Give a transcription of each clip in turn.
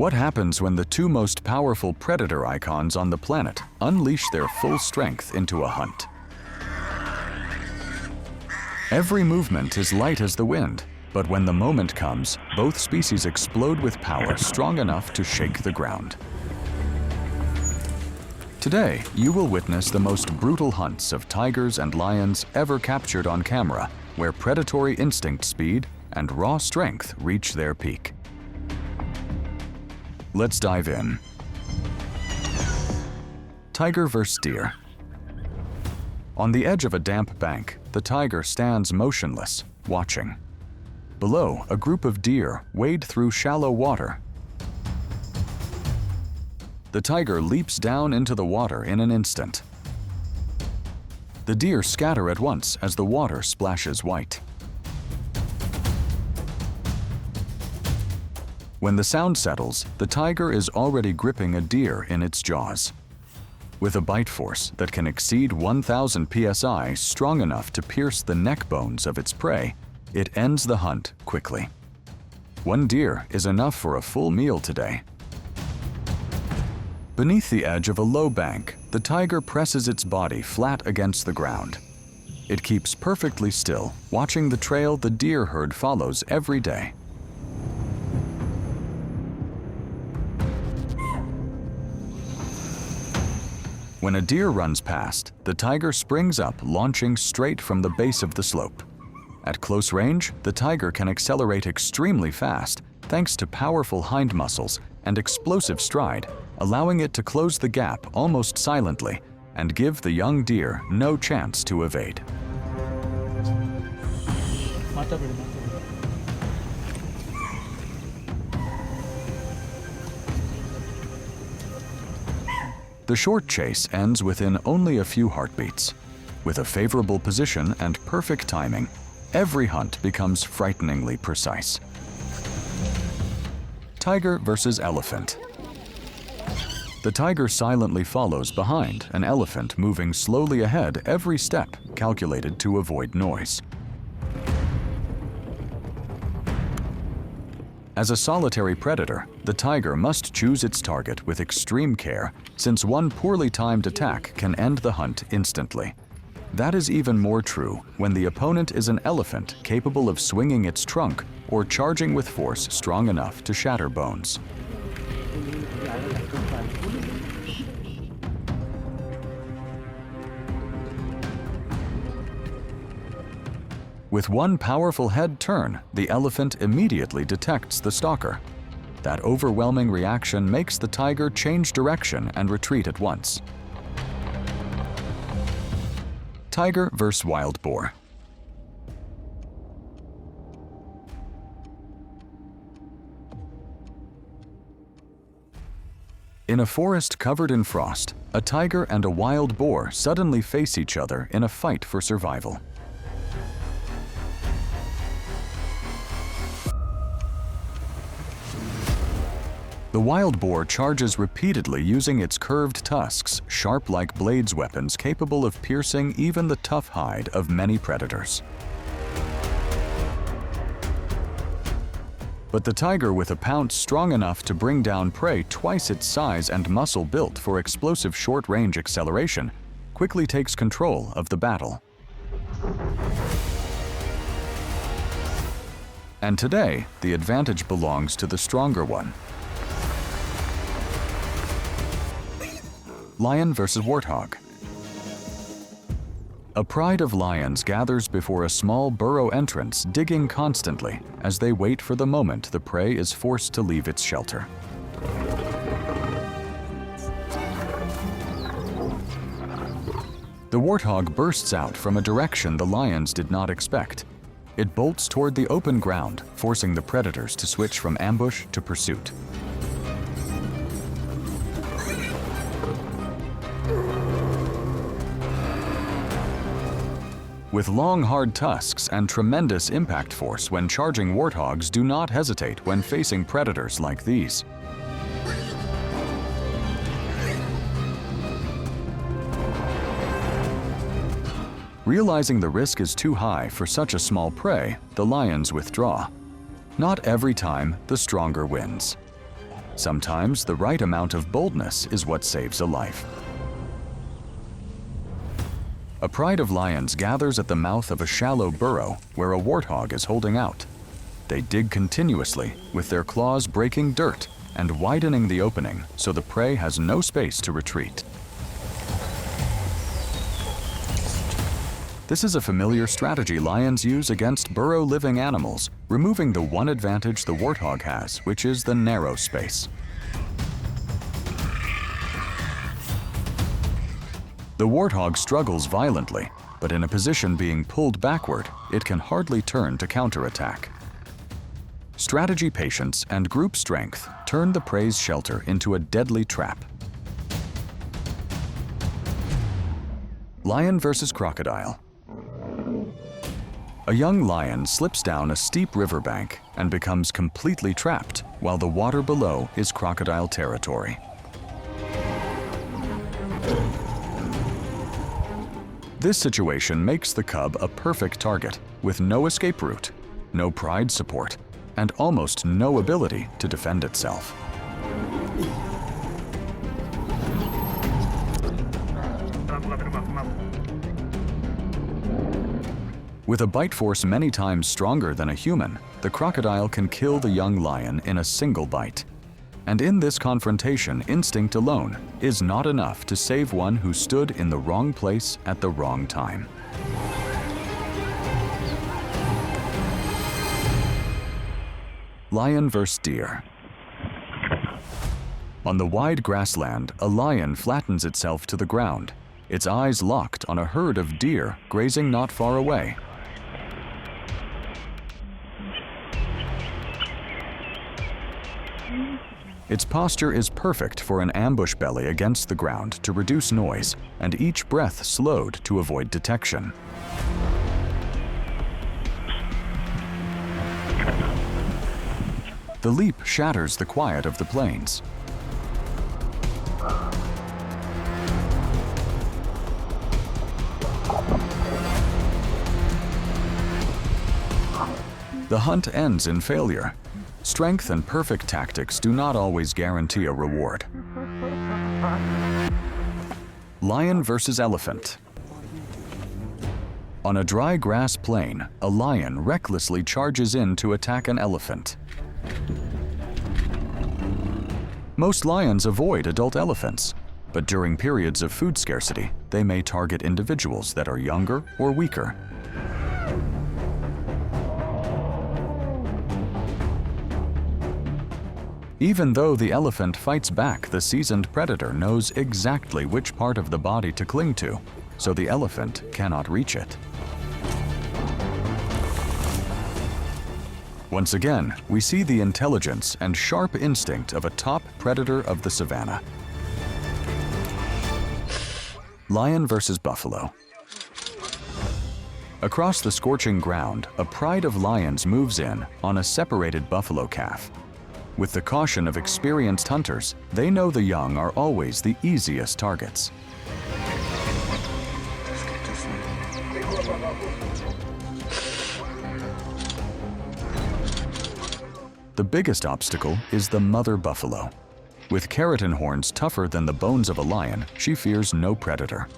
What happens when the two most powerful predator icons on the planet unleash their full strength into a hunt? Every movement is light as the wind, but when the moment comes, both species explode with power strong enough to shake the ground. Today, you will witness the most brutal hunts of tigers and lions ever captured on camera, where predatory instinct, speed, and raw strength reach their peak. Let's dive in. Tiger vs. deer. On the edge of a damp bank, the tiger stands motionless, watching. Below, a group of deer wade through shallow water. The tiger leaps down into the water in an instant. The deer scatter at once as the water splashes white. When the sound settles, the tiger is already gripping a deer in its jaws. With a bite force that can exceed 1,000 psi, strong enough to pierce the neck bones of its prey, it ends the hunt quickly. One deer is enough for a full meal today. Beneath the edge of a low bank, the tiger presses its body flat against the ground. It keeps perfectly still, watching the trail the deer herd follows every day. When a deer runs past, the tiger springs up, launching straight from the base of the slope. At close range, the tiger can accelerate extremely fast thanks to powerful hind muscles and explosive stride, allowing it to close the gap almost silently and give the young deer no chance to evade. The short chase ends within only a few heartbeats. With a favorable position and perfect timing, every hunt becomes frighteningly precise. Tiger versus elephant. The tiger silently follows behind an elephant moving slowly ahead every step, calculated to avoid noise. As a solitary predator, the tiger must choose its target with extreme care, since one poorly timed attack can end the hunt instantly. That is even more true when the opponent is an elephant capable of swinging its trunk or charging with force strong enough to shatter bones. With one powerful head turn, the elephant immediately detects the stalker. That overwhelming reaction makes the tiger change direction and retreat at once. Tiger vs. wild boar. In a forest covered in frost, a tiger and a wild boar suddenly face each other in a fight for survival. The wild boar charges repeatedly, using its curved tusks, sharp like blades, weapons capable of piercing even the tough hide of many predators. But the tiger, with a pounce strong enough to bring down prey twice its size and muscle built for explosive short-range acceleration, quickly takes control of the battle. And today, the advantage belongs to the stronger one. Lion versus warthog. A pride of lions gathers before a small burrow entrance, digging constantly as they wait for the moment the prey is forced to leave its shelter. The warthog bursts out from a direction the lions did not expect. It bolts toward the open ground, forcing the predators to switch from ambush to pursuit. With long, hard tusks and tremendous impact force when charging, warthogs do not hesitate when facing predators like these. Realizing the risk is too high for such a small prey, the lions withdraw. Not every time the stronger wins. Sometimes the right amount of boldness is what saves a life. A pride of lions gathers at the mouth of a shallow burrow where a warthog is holding out. They dig continuously, with their claws breaking dirt and widening the opening so the prey has no space to retreat. This is a familiar strategy lions use against burrow-living animals, removing the one advantage the warthog has, which is the narrow space. The warthog struggles violently, but in a position being pulled backward, it can hardly turn to counterattack. Strategy patience and group strength turn the prey's shelter into a deadly trap. Lion versus crocodile. A young lion slips down a steep riverbank and becomes completely trapped, while the water below is crocodile territory. This situation makes the cub a perfect target, with no escape route, no pride support, and almost no ability to defend itself. With a bite force many times stronger than a human, the crocodile can kill the young lion in a single bite. And in this confrontation, instinct alone is not enough to save one who stood in the wrong place at the wrong time. Lion vs. deer. On the wide grassland, a lion flattens itself to the ground, its eyes locked on a herd of deer grazing not far away. Its posture is perfect for an ambush belly against the ground to reduce noise, and each breath slowed to avoid detection. The leap shatters the quiet of the plains. The hunt ends in failure. Strength and perfect tactics do not always guarantee a reward. Lion versus elephant. On a dry grass plain, a lion recklessly charges in to attack an elephant. Most lions avoid adult elephants, but during periods of food scarcity, they may target individuals that are younger or weaker. Even though the elephant fights back, the seasoned predator knows exactly which part of the body to cling to, so the elephant cannot reach it. Once again, we see the intelligence and sharp instinct of a top predator of the savanna. Lion versus buffalo. Across the scorching ground, a pride of lions moves in on a separated buffalo calf. With the caution of experienced hunters, they know the young are always the easiest targets. The biggest obstacle is the mother buffalo. With keratin horns tougher than the bones of a lion, she fears no predator.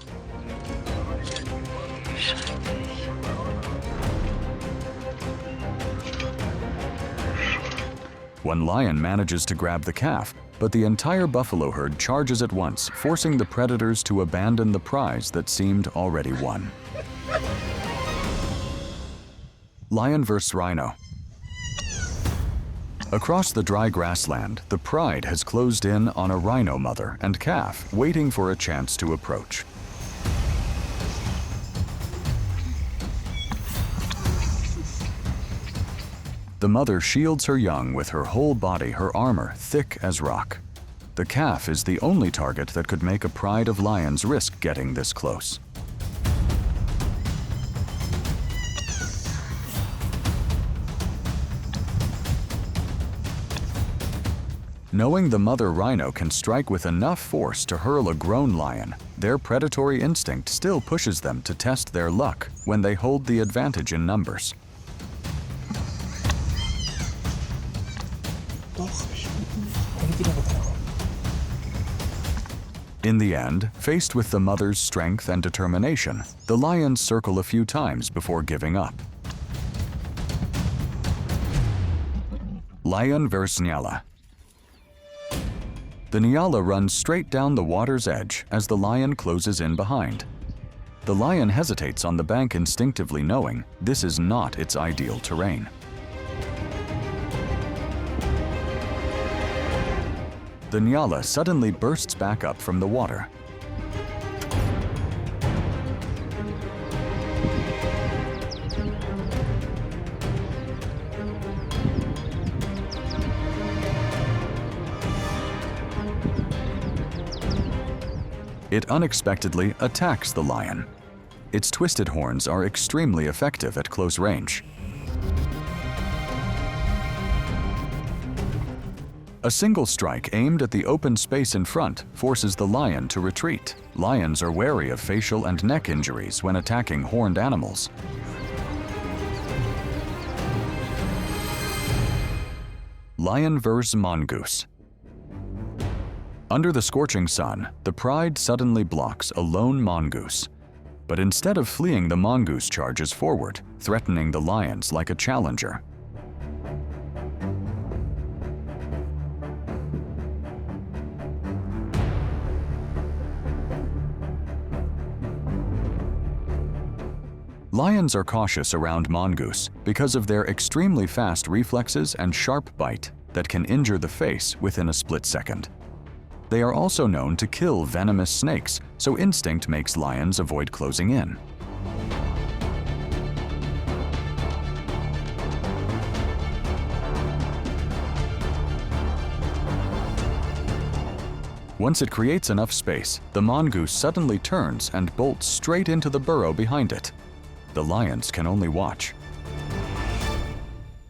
One lion manages to grab the calf, but the entire buffalo herd charges at once, forcing the predators to abandon the prize that seemed already won. Lion vs. rhino. Across the dry grassland, the pride has closed in on a rhino mother and calf, waiting for a chance to approach. The mother shields her young with her whole body, her armor thick as rock. The calf is the only target that could make a pride of lions risk getting this close. Knowing the mother rhino can strike with enough force to hurl a grown lion, their predatory instinct still pushes them to test their luck when they hold the advantage in numbers. In the end, faced with the mother's strength and determination, the lions circle a few times before giving up. Lion vs. Nyala. The Nyala runs straight down the water's edge as the lion closes in behind. The lion hesitates on the bank, instinctively knowing this is not its ideal terrain. The Nyala suddenly bursts back up from the water. It unexpectedly attacks the lion. Its twisted horns are extremely effective at close range. A single strike aimed at the open space in front forces the lion to retreat. Lions are wary of facial and neck injuries when attacking horned animals. Lion vs. mongoose. Under the scorching sun, the pride suddenly blocks a lone mongoose. But instead of fleeing, the mongoose charges forward, threatening the lions like a challenger. Lions are cautious around mongoose because of their extremely fast reflexes and sharp bite that can injure the face within a split second. They are also known to kill venomous snakes, so instinct makes lions avoid closing in. Once it creates enough space, the mongoose suddenly turns and bolts straight into the burrow behind it. The lions can only watch.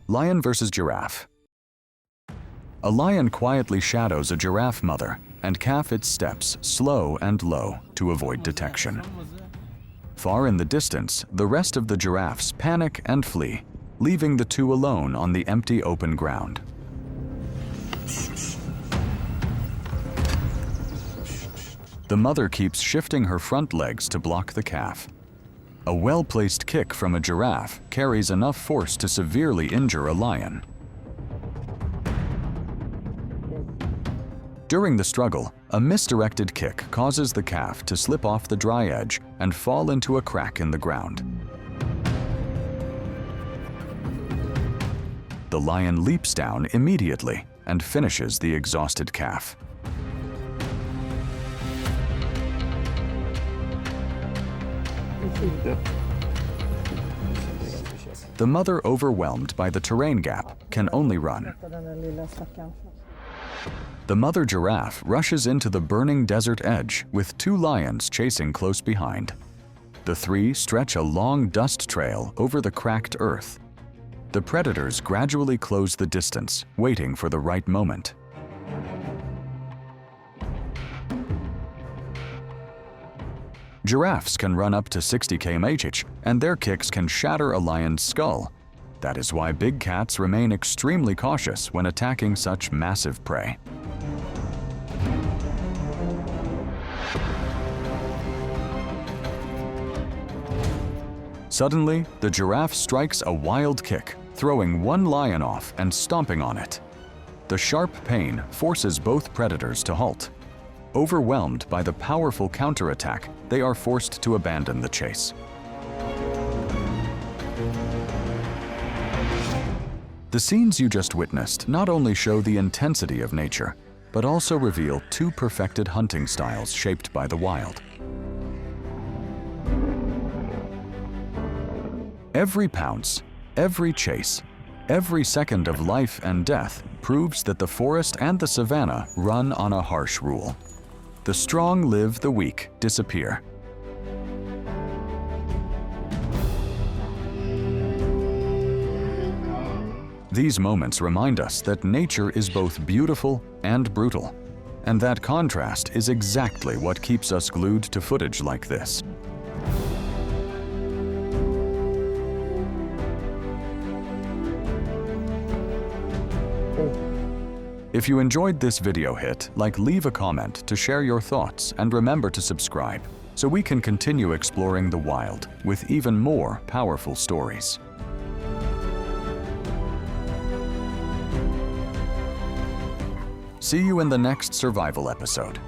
Lion vs. giraffe. A lion quietly shadows a giraffe mother and calf its steps slow and low to avoid detection. Far in the distance, the rest of the giraffes panic and flee, leaving the two alone on the empty open ground. The mother keeps shifting her front legs to block the calf. A well-placed kick from a giraffe carries enough force to severely injure a lion. During the struggle, a misdirected kick causes the calf to slip off the dry edge and fall into a crack in the ground. The lion leaps down immediately and finishes the exhausted calf. The mother, overwhelmed by the terrain gap, can only run. The mother giraffe rushes into the burning desert edge with two lions chasing close behind. The three stretch a long dust trail over the cracked earth. The predators gradually close the distance, waiting for the right moment. Giraffes can run up to 60 km/h, and their kicks can shatter a lion's skull. That is why big cats remain extremely cautious when attacking such massive prey. Suddenly, the giraffe strikes a wild kick, throwing one lion off and stomping on it. The sharp pain forces both predators to halt. Overwhelmed by the powerful counterattack, they are forced to abandon the chase. The scenes you just witnessed not only show the intensity of nature, but also reveal two perfected hunting styles shaped by the wild. Every pounce, every chase, every second of life and death proves that the forest and the savanna run on a harsh rule. The strong live, the weak disappear. These moments remind us that nature is both beautiful and brutal, and that contrast is exactly what keeps us glued to footage like this. If you enjoyed this video, leave a comment to share your thoughts, and remember to subscribe so we can continue exploring the wild with even more powerful stories. See you in the next survival episode.